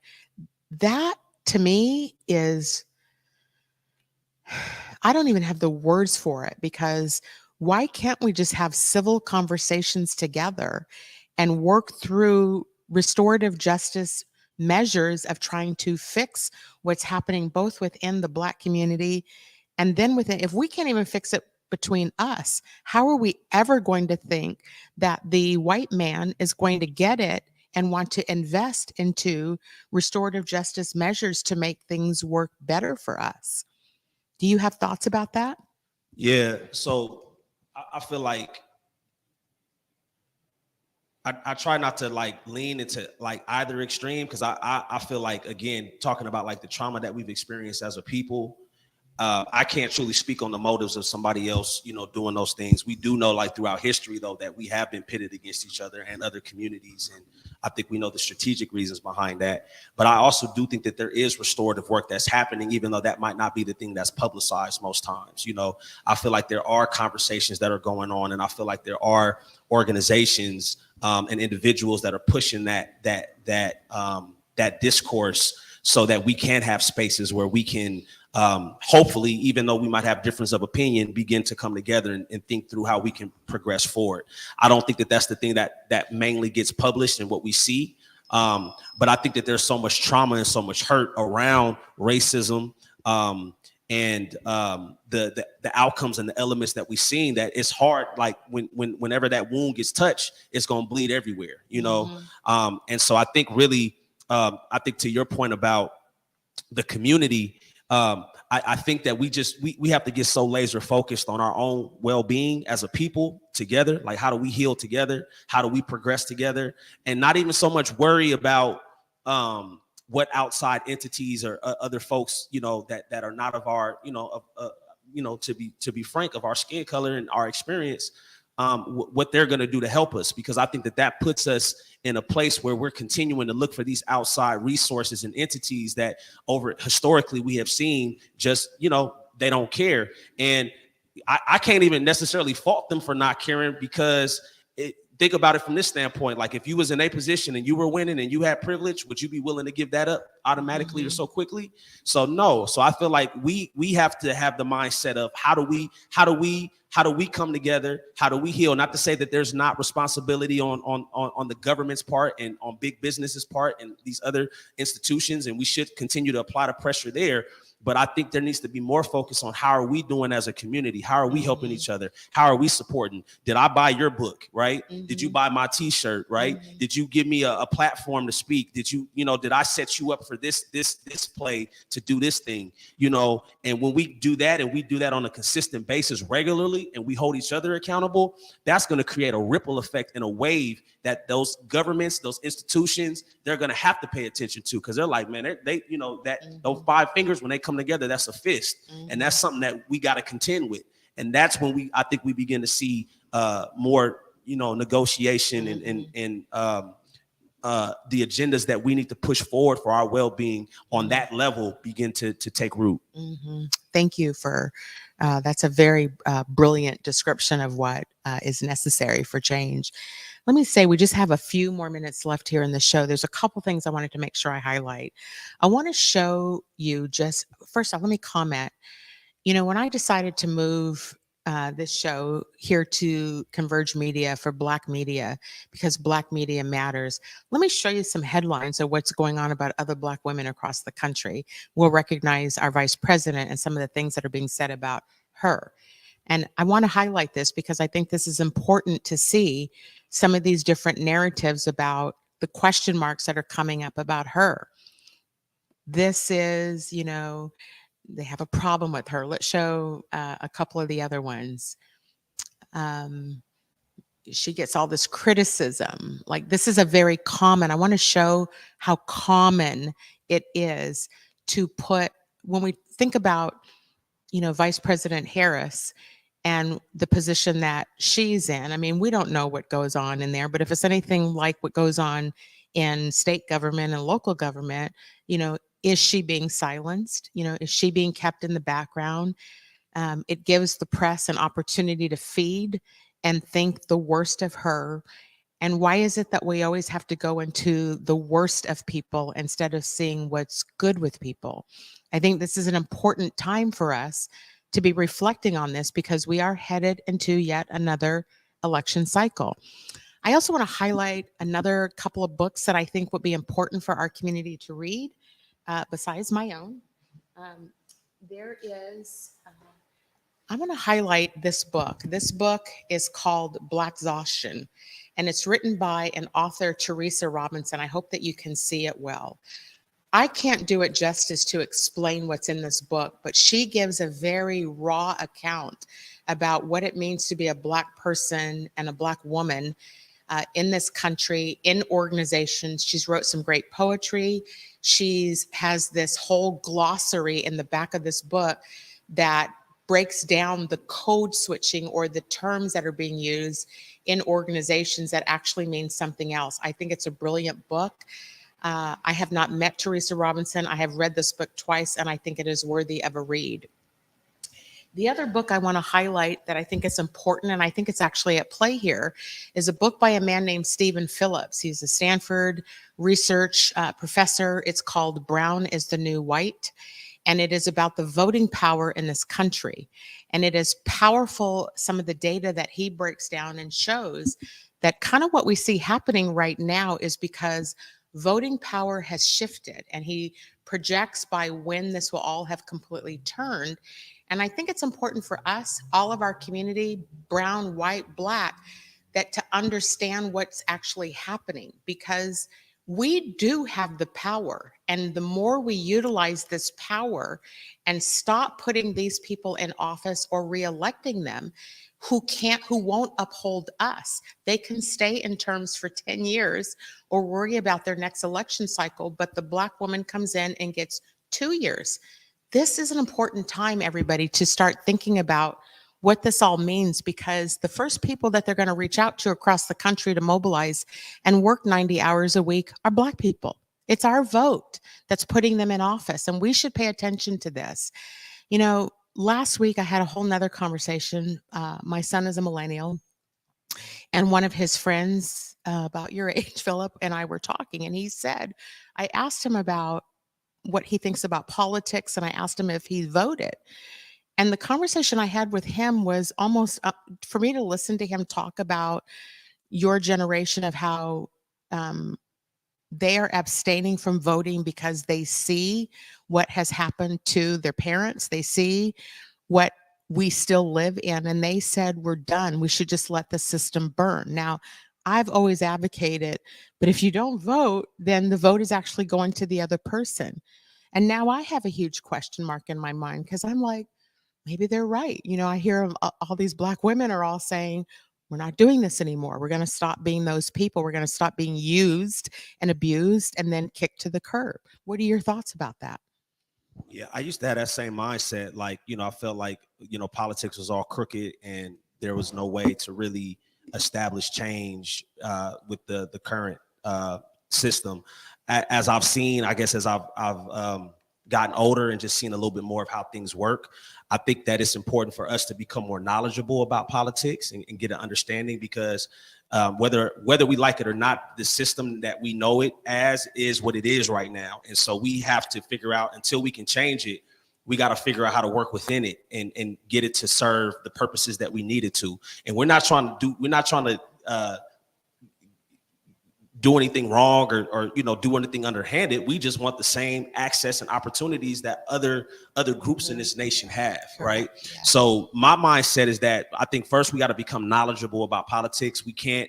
That to me is, I don't even have the words for it, because why can't we just have civil conversations together and work through restorative justice measures of trying to fix what's happening both within the Black community and then within, if we can't even fix it between us, how are we ever going to think that the white man is going to get it and want to invest into restorative justice measures to make things work better for us? Do you have thoughts about that? Yeah, so I feel like I try not to lean into either extreme, because I feel like, again, talking about the trauma that we've experienced as a people, I can't truly speak on the motives of somebody else, doing those things. We do know throughout history, though, that we have been pitted against each other and other communities. And I think we know the strategic reasons behind that. But I also do think that there is restorative work that's happening, even though that might not be the thing that's publicized most times. I feel like there are conversations that are going on, and I feel like there are organizations and individuals that are pushing that discourse so that we can have spaces where we can hopefully, even though we might have difference of opinion, begin to come together and think through how we can progress forward. I don't think that that's the thing that mainly gets published and what we see. But I think that there's so much trauma and so much hurt around racism and the outcomes and the elements that we've seen, that it's hard. Whenever that wound gets touched, it's going to bleed everywhere, Mm-hmm. And so I think really, I think to your point about the community, I think that we have to get so laser focused on our own well-being as a people together. How do we heal together? How do we progress together? And not even so much worry about what outside entities or other folks, that are not of our, to be frank, of our skin color and our experience, what they're going to do to help us. Because I think that puts us in a place where we're continuing to look for these outside resources and entities that historically we have seen just, they don't care. And I can't even necessarily fault them for not caring, because think about it from this standpoint. If you was in a position and you were winning and you had privilege, would you be willing to give that up? automatically or so quickly. So no. So I feel like we have to have the mindset of how do we come together? How do we heal? Not to say that there's not responsibility on the government's part and on big business's part and these other institutions, and we should continue to apply the pressure there. But I think there needs to be more focus on how are we doing as a community? How are we helping each other? How are we supporting? Did I buy your book, right? Did you buy my t-shirt, right? Did you give me a platform to speak? Did I set you up for this play to do this thing? And when we do that and we do that on a consistent basis regularly and we hold each other accountable, that's going to create a ripple effect and a wave that those governments, those institutions, they're going to have to pay attention to, because they're like, man, those 5 fingers, when they come together, that's a fist. And that's something that we got to contend with. And that's when I think we begin to see more, negotiation and the agendas that we need to push forward for our well-being on that level begin to take root. Thank you for that's a very brilliant description of what is necessary for change. Let me say, we just have a few more minutes left here in the show. There's a couple things I wanted to make sure I highlight. I want to show you first off, let me comment. When I decided to move this show here to Converge Media for Black media, because Black media matters, let me show you some headlines of what's going on about other Black women across the country. We'll recognize our vice president and some of the things that are being said about her. And I want to highlight this because I think this is important to see some of these different narratives about the question marks that are coming up about her. This is, they have a problem with her. Let's show a couple of the other ones. She gets all this criticism. Like, this is a very common, I want to show how common it is to put, when we think about, Vice President Harris and the position that she's in. I mean, we don't know what goes on in there, but if it's anything like what goes on in state government and local government, is she being silenced? Is she being kept in the background? It gives the press an opportunity to feed and think the worst of her. And why is it that we always have to go into the worst of people instead of seeing what's good with people? I think this is an important time for us to be reflecting on this, because we are headed into yet another election cycle. I also want to highlight another couple of books that I think would be important for our community to read, besides my own. I want to highlight this book. This book is called Black Exhaustion, and it's written by an author, Teresa Robinson. I hope that you can see it well. I can't do it justice to explain what's in this book, but she gives a very raw account about what it means to be a Black person and a Black woman in this country, in organizations. She's wrote some great poetry. Has this whole glossary in the back of this book that breaks down the code switching or the terms that are being used in organizations that actually mean something else. I think it's a brilliant book. I have not met Teresa Robinson. I have read this book twice, and I think it is worthy of a read. The other book I want to highlight that I think is important, and I think it's actually at play here, is a book by a man named Stephen Phillips. He's a Stanford research professor. It's called Brown is the New White, and it is about the voting power in this country. And it is powerful, some of the data that he breaks down and shows that kind of what we see happening right now is because voting power has shifted, and he projects by when this will all have completely turned. And I think it's important for us, all of our community, brown, white, Black, that to understand what's actually happening, because we do have the power. And the more we utilize this power and stop putting these people in office or reelecting them who won't uphold us, they can stay in terms for 10 years or worry about their next election cycle, but the Black woman comes in and gets 2 years. This is an important time, everybody, to start thinking about what this all means, because the first people that they're going to reach out to across the country to mobilize and work 90 hours a week are Black people. It's our vote that's putting them in office, and we should pay attention to this. Last week I had a whole nother conversation. My son is a millennial, and one of his friends about your age, Philip, and I were talking, and he said, I asked him about what he thinks about politics, and I asked him if he voted. And the conversation I had with him was almost for me to listen to him talk about your generation of how they are abstaining from voting because they see what has happened to their parents. They see what we still live in, and they said, we're done. We should just let the system burn. Now, I've always advocated, but if you don't vote, then the vote is actually going to the other person. And now I have a huge question mark in my mind because I'm like, maybe they're right. You know, I hear all these Black women are all saying, we're not doing this anymore. We're going to stop being those people. We're going to stop being used and abused and then kicked to the curb. What are your thoughts about that? Yeah, I used to have that same mindset. Like, I felt like, politics was all crooked and there was no way to really establish change with the current system. As I've seen, I guess, as I've gotten older and just seen a little bit more of how things work, I think that it's important for us to become more knowledgeable about politics and get an understanding, because whether we like it or not, the system that we know it as is what it is right now. And so we have to figure out, until we can change it, we got to figure out how to work within it and get it to serve the purposes that we need it to. And we're not trying to do anything wrong or do anything underhanded. We just want the same access and opportunities that other groups in this nation have, right? Yeah. So my mindset is that I think first we got to become knowledgeable about politics. We can't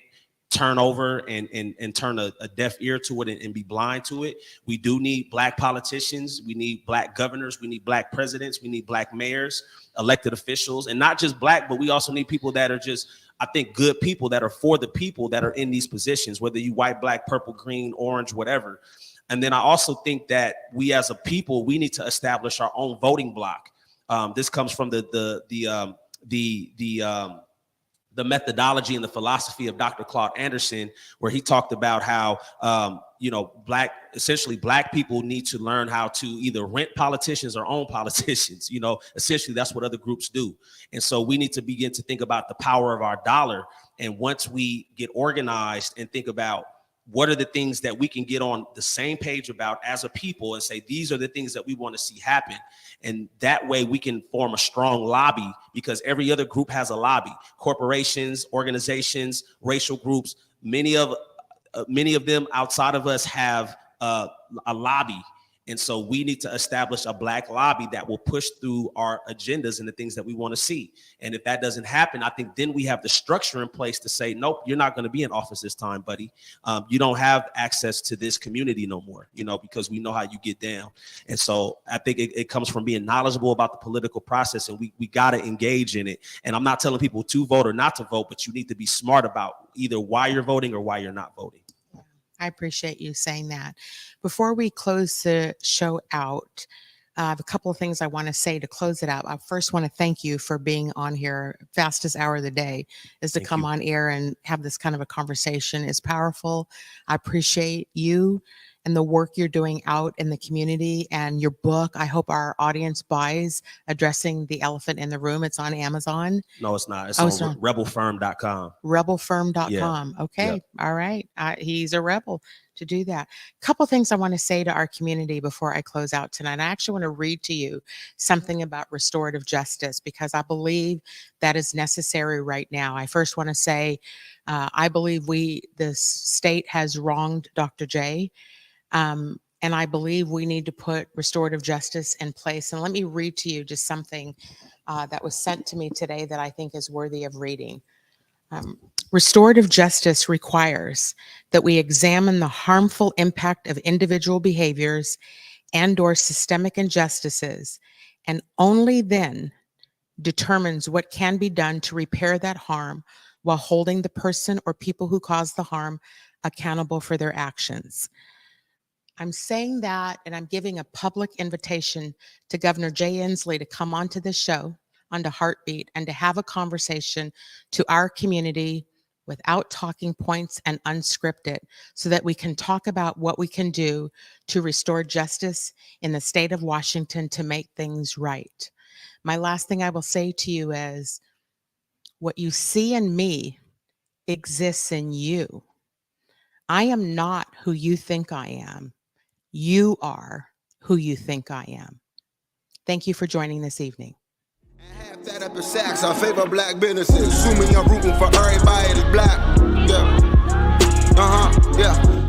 turn over and turn a deaf ear to it and be blind to it. We do need Black politicians. We need Black governors. We need Black presidents. We need Black mayors, elected officials, and not just Black, but we also need people that are just, I think, good people that are for the people that are in these positions, whether you white, Black, purple, green, orange, whatever. And then I also think that we as a people, we need to establish our own voting block. This comes from the methodology and the philosophy of Dr. Claude Anderson, where he talked about how, essentially Black people need to learn how to either rent politicians or own politicians. Essentially that's what other groups do. And so we need to begin to think about the power of our dollar. And once we get organized and think about what are the things that we can get on the same page about as a people and say, these are the things that we want to see happen. And that way we can form a strong lobby, because every other group has a lobby. Corporations, organizations, racial groups, many of them outside of us have a lobby. And so we need to establish a Black lobby that will push through our agendas and the things that we want to see. And if that doesn't happen, I think then we have the structure in place to say, nope, you're not going to be in office this time, buddy. You don't have access to this community no more, because we know how you get down. And so I think it comes from being knowledgeable about the political process, and we got to engage in it. And I'm not telling people to vote or not to vote, but you need to be smart about either why you're voting or why you're not voting. I appreciate you saying that. Before we close the show out, I have a couple of things I want to say to close it out. I first want to thank you for being on here. Fastest hour of the day is to come on air and have this kind of a conversation. It's powerful. I appreciate you and the work you're doing out in the community, and your book. I hope our audience buys Addressing the Elephant in the Room. It's on Amazon. No, it's not. It's on rebelfirm.com. Rebelfirm.com. Yeah. Okay. Yep. All right. He's a rebel to do that. A couple things I want to say to our community before I close out tonight. I actually want to read to you something about restorative justice, because I believe that is necessary right now. I first want to say, I believe the state has wronged Dr. J. And I believe we need to put restorative justice in place. And let me read to you just something that was sent to me today that I think is worthy of reading. Restorative justice requires that we examine the harmful impact of individual behaviors and/or systemic injustices, and only then determines what can be done to repair that harm while holding the person or people who caused the harm accountable for their actions. I'm saying that, and I'm giving a public invitation to Governor Jay Inslee to come onto this show, onto HeartBeat, and to have a conversation to our community without talking points and unscripted, so that we can talk about what we can do to restore justice in the state of Washington to make things right. My last thing I will say to you is, what you see in me exists in you. I am not who you think I am. You are who you think I am. Thank you for joining this evening. Half that up in sacks, I favor black businesses. Assuming I'm rooting for everybody that's black. Yeah. Yeah.